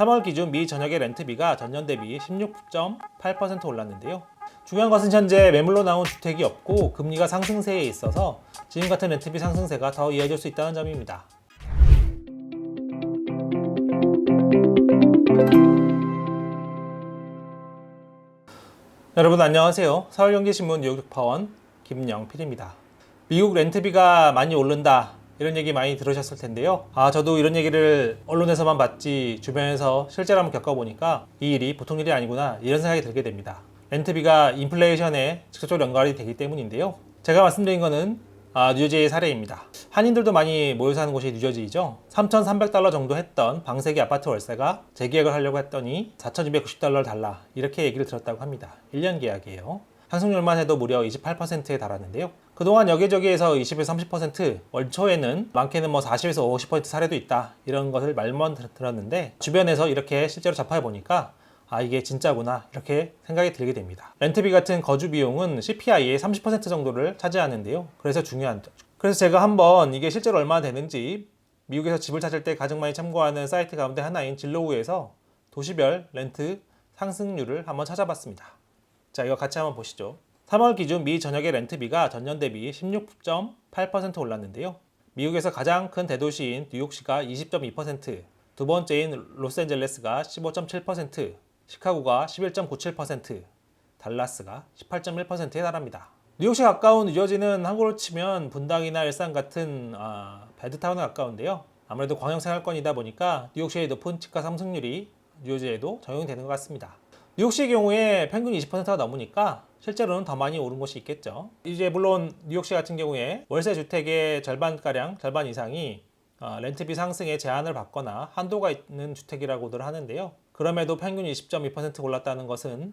3월 기준 미 전역의 렌트비가 전년 대비 16.8% 올랐는데요. 중요한 것은 현재 매물로 나온 주택이 없고 금리가 상승세에 있어서 지금 같은 렌트비 상승세가 더 이어질 수 있다는 점입니다. 여러분 안녕하세요. 서울경제신문 뉴욕특파원 김영필입니다. 미국 렌트비가 많이 오른다 이런 얘기 많이 들으셨을 텐데요. 저도 이런 얘기를 언론에서만 봤지 주변에서 실제로 한번 겪어보니까 이 일이 보통 일이 아니구나 이런 생각이 들게 됩니다. 렌트비가 인플레이션에 직접적으로 연관이 되기 때문인데요. 제가 말씀드린 거는 뉴저지의 사례입니다. 한인들도 많이 모여 사는 곳이 뉴저지이죠. $3,300 정도 했던 방세기 아파트 월세가 재계약을 하려고 했더니 $4,290 달라 이렇게 얘기를 들었다고 합니다. 1년 계약이에요. 상승률만 해도 무려 28%에 달하는데요. 그동안 여기저기에서 20에서 30%, 월초에는 많게는 40에서 50% 사례도 있다 이런 것을 말만 들었는데 주변에서 이렇게 실제로 접해 보니까 이게 진짜구나 이렇게 생각이 들게 됩니다. 렌트비 같은 거주 비용은 CPI의 30% 정도를 차지하는데요. 그래서 중요한 그래서 제가 한번 이게 실제로 얼마나 되는지 미국에서 집을 찾을 때 가장 많이 참고하는 사이트 가운데 하나인 진로우에서 도시별 렌트 상승률을 한번 찾아봤습니다. 자, 이거 같이 한번 보시죠. 3월 기준 미 전역의 렌트비가 전년 대비 16.8% 올랐는데요. 미국에서 가장 큰 대도시인 뉴욕시가 20.2%, 두 번째인 로스앤젤레스가 15.7%, 시카고가 11.97%, 달라스가 18.1%에 달합니다. 뉴욕시 가까운 뉴저지는 한국으로 치면 분당이나 일산 같은 배드타운에 가까운데요. 아무래도 광역생활권이다 보니까 뉴욕시의 높은 집가 상승률이 뉴저지에도 적용되는 것 같습니다. 뉴욕시의 경우에 평균 20%가 넘으니까 실제로는 더 많이 오른 곳이 있겠죠. 이제 물론 뉴욕시 같은 경우에 월세 주택의 절반가량, 절반 이상이 렌트비 상승에 제한을 받거나 한도가 있는 주택이라고들 하는데요. 그럼에도 평균 20.2% 올랐다는 것은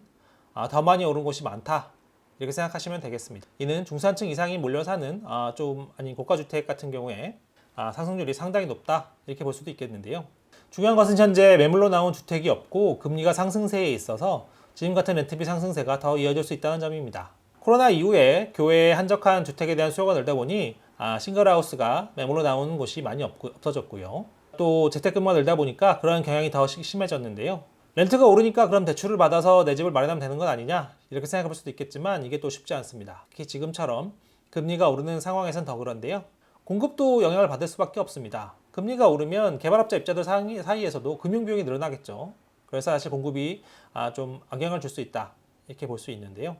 더 많이 오른 곳이 많다 이렇게 생각하시면 되겠습니다. 이는 중산층 이상이 몰려 사는 좀 아닌 고가주택 같은 경우에 상승률이 상당히 높다 이렇게 볼 수도 있겠는데요. 중요한 것은 현재 매물로 나온 주택이 없고 금리가 상승세에 있어서 지금 같은 렌트비 상승세가 더 이어질 수 있다는 점입니다. 코로나 이후에 교외에 한적한 주택에 대한 수요가 늘다 보니 싱글하우스가 매물로 나오는 곳이 많이 없어졌고요. 또 재택근무가 늘다 보니까 그런 경향이 더 심해졌는데요. 렌트가 오르니까 그럼 대출을 받아서 내 집을 마련하면 되는 건 아니냐 이렇게 생각해 볼 수도 있겠지만 이게 또 쉽지 않습니다. 특히 지금처럼 금리가 오르는 상황에선 더 그런데요. 공급도 영향을 받을 수밖에 없습니다. 금리가 오르면 개발업자 입자들 사이에서도 금융비용이 늘어나겠죠. 그래서 사실 공급이 좀 악영향을 줄 수 있다 이렇게 볼 수 있는데요.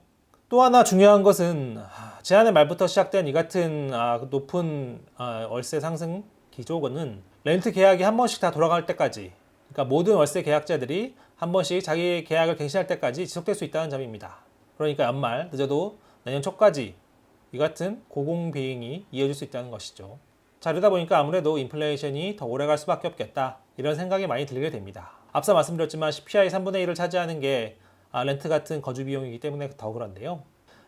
또 하나 중요한 것은 지난해 말부터 시작된 이 같은 높은 월세 상승 기조는 렌트 계약이 한 번씩 다 돌아갈 때까지, 그러니까 모든 월세 계약자들이 한 번씩 자기 계약을 갱신할 때까지 지속될 수 있다는 점입니다. 그러니까 연말 늦어도 내년 초까지 이 같은 고공비행이 이어질 수 있다는 것이죠. 자, 이러다 보니까 아무래도 인플레이션이 더 오래 갈 수밖에 없겠다 이런 생각이 많이 들게 됩니다. 앞서 말씀드렸지만 CPI 3분의 1을 차지하는 게 렌트 같은 거주 비용이기 때문에 더 그런데요.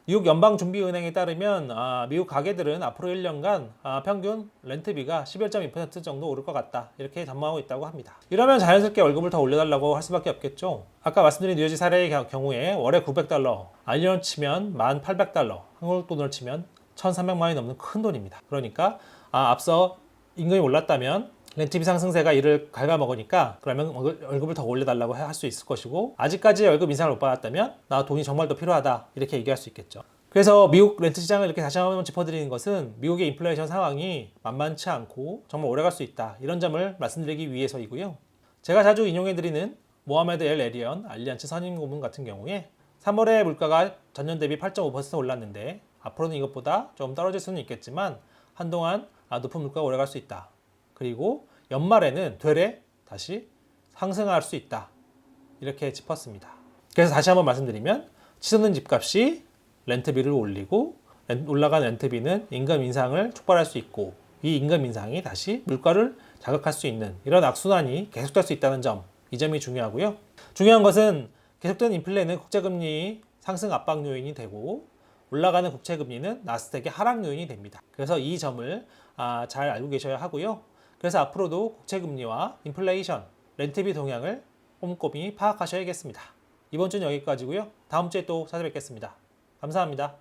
뉴욕 연방준비은행에 따르면 미국 가게들은 앞으로 1년간 평균 렌트비가 11.2% 정도 오를 것 같다 이렇게 전망하고 있다고 합니다. 이러면 자연스럽게 월급을 더 올려달라고 할 수밖에 없겠죠. 아까 말씀드린 뉴저지 사례의 경우에 월에 $900, 1년 치면 $1,800, 한국 돈으로 치면 1,300만 원이 넘는 큰 돈입니다. 그러니까 앞서 임금이 올랐다면 렌트비 상승세가 이를 갉아먹으니까 그러면 월급을 더 올려달라고 할 수 있을 것이고, 아직까지 월급 인상을 못 받았다면 나 돈이 정말 더 필요하다 이렇게 얘기할 수 있겠죠. 그래서 미국 렌트 시장을 이렇게 다시 한번 짚어드리는 것은 미국의 인플레이션 상황이 만만치 않고 정말 오래 갈 수 있다 이런 점을 말씀드리기 위해서이고요. 제가 자주 인용해드리는 모하메드 엘 에리언 알리안츠 선임 고문 같은 경우에 3월에 물가가 전년 대비 8.5% 올랐는데 앞으로는 이것보다 좀 떨어질 수는 있겠지만 한동안 높은 물가가 오래 갈 수 있다. 그리고 연말에는 되레 다시 상승할 수 있다 이렇게 짚었습니다. 그래서 다시 한번 말씀드리면 치솟는 집값이 렌트비를 올리고 올라간 렌트비는 임금 인상을 촉발할 수 있고, 이 임금 인상이 다시 물가를 자극할 수 있는 이런 악순환이 계속될 수 있다는 점, 이 점이 중요하고요. 중요한 것은 계속된 인플레는 국제금리 상승 압박 요인이 되고 올라가는 국채금리는 나스닥의 하락 요인이 됩니다. 그래서 이 점을 잘 알고 계셔야 하고요. 그래서 앞으로도 국채금리와 인플레이션, 렌트비 동향을 꼼꼼히 파악하셔야겠습니다. 이번 주는 여기까지고요. 다음 주에 또 찾아뵙겠습니다. 감사합니다.